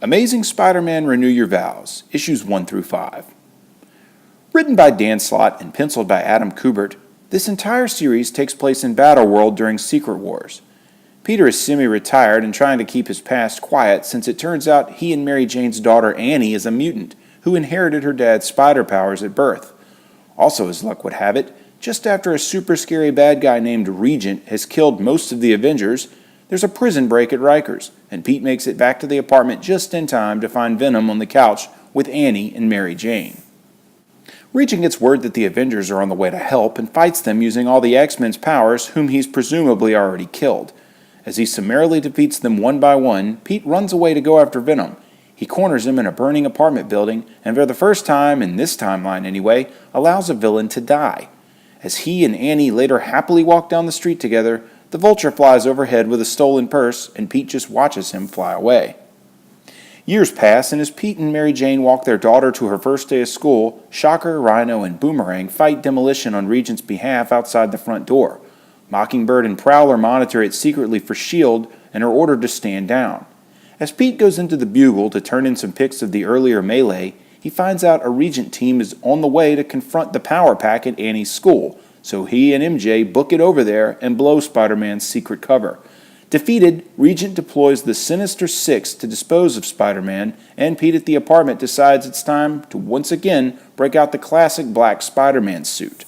Amazing Spider-Man Renew Your Vows, Issues 1 through 5. Written by Dan Slott and penciled by Adam Kubert, this entire series takes place in Battleworld during Secret Wars. Peter is semi-retired and trying to keep his past quiet since it turns out he and Mary Jane's daughter Annie is a mutant who inherited her dad's spider powers at birth. Also, as luck would have it, just after a super scary bad guy named Regent has killed most of the Avengers, there's a prison break at Rykers, and Pete makes it back to the apartment just in time to find Venom on the couch with Annie and Mary Jane. Regent gets word that the Avengers are on the way to help and fights them using all the X-Men's powers whom he's presumably already killed. As he summarily defeats them one by one, Pete runs away to go after Venom. He corners him in a burning apartment building and for the first time, in this timeline anyway, allows a villain to die. As he and Annie later happily walk down the street together, the Vulture flies overhead with a stolen purse, and Pete just watches him fly away. Years pass, and as Pete and Mary Jane walk their daughter to her first day of school, Shocker, Rhino, and Boomerang fight demolition on Regent's behalf outside the front door. Mockingbird and Prowler monitor it secretly for S.H.I.E.L.D. and are ordered to stand down. As Pete goes into the Bugle to turn in some pics of the earlier melee, he finds out a Regent team is on the way to confront the Power Pack at Annie's school, so he and MJ book it over there and blow Spider-Man's secret cover. Defeated, Regent deploys the Sinister Six to dispose of Spider-Man, and Pete at the apartment decides it's time to once again break out the classic black Spider-Man suit.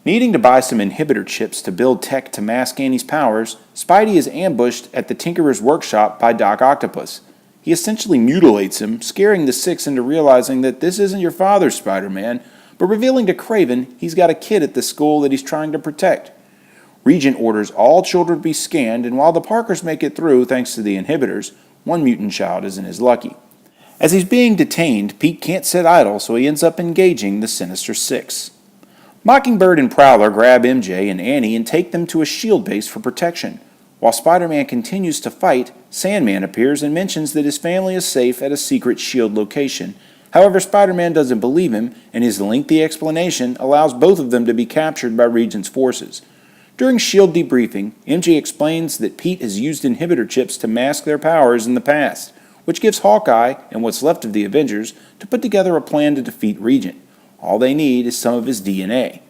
Needing to buy some inhibitor chips to build tech to mask Annie's powers, Spidey is ambushed at the Tinkerer's workshop by Doc Octopus. He essentially mutilates him, scaring the Six into realizing that this isn't your father's Spider-Man, but revealing to Kraven he's got a kid at the school that he's trying to protect. Regent orders all children to be scanned, and while the Parkers make it through thanks to the inhibitors, one mutant child isn't as lucky. As he's being detained, Pete can't sit idle, so he ends up engaging the Sinister Six. Mockingbird and Prowler grab MJ and Annie and take them to a S.H.I.E.L.D. base for protection. While Spider-Man continues to fight, Sandman appears and mentions that his family is safe at a secret S.H.I.E.L.D. location. However, Spider-Man doesn't believe him, and his lengthy explanation allows both of them to be captured by Regent's forces. During S.H.I.E.L.D. debriefing, MJ explains that Pete has used inhibitor chips to mask their powers in the past, which gives Hawkeye, and what's left of the Avengers, to put together a plan to defeat Regent. All they need is some of his DNA.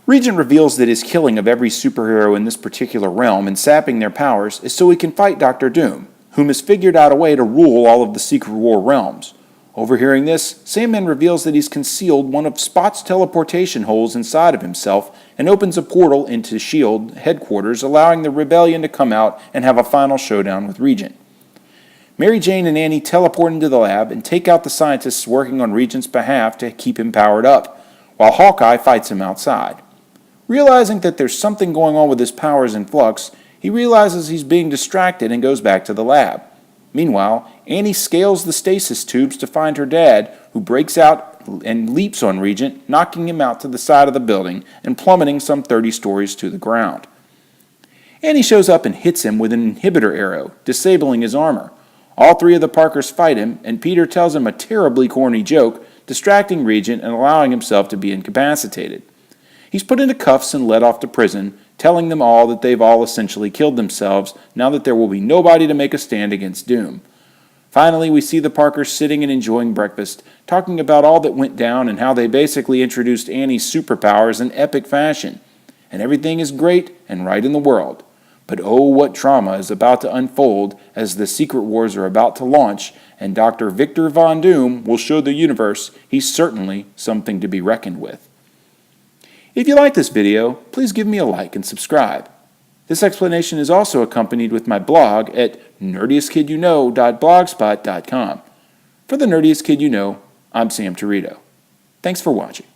Regent reveals that his killing of every superhero in this particular realm and sapping their powers is so he can fight Dr. Doom, whom has figured out a way to rule all of the Secret War realms. Overhearing this, Sandman reveals that he's concealed one of Spot's teleportation holes inside of himself and opens a portal into S.H.I.E.L.D. headquarters, allowing the rebellion to come out and have a final showdown with Regent. Mary Jane and Annie teleport into the lab and take out the scientists working on Regent's behalf to keep him powered up, while Hawkeye fights him outside. Realizing that there's something going on with his powers in flux, he realizes he's being distracted and goes back to the lab. Meanwhile, Annie scales the stasis tubes to find her dad, who breaks out and leaps on Regent, knocking him out to the side of the building and plummeting some 30 stories to the ground. Annie shows up and hits him with an inhibitor arrow, disabling his armor. All three of the Parkers fight him, and Peter tells him a terribly corny joke, distracting Regent and allowing himself to be incapacitated. He's put into cuffs and led off to prison, telling them all that they've all essentially killed themselves now that there will be nobody to make a stand against Doom. Finally, we see the Parkers sitting and enjoying breakfast, talking about all that went down and how they basically introduced Annie's superpowers in epic fashion. And everything is great and right in the world. But oh, what drama is about to unfold as the Secret Wars are about to launch, and Dr. Victor Von Doom will show the universe he's certainly something to be reckoned with. If you like this video, please give me a like and subscribe. This explanation is also accompanied with my blog at nerdiestkidyouknow.blogspot.com. For the Nerdiest Kid You Know, I'm Sam Torito. Thanks for watching.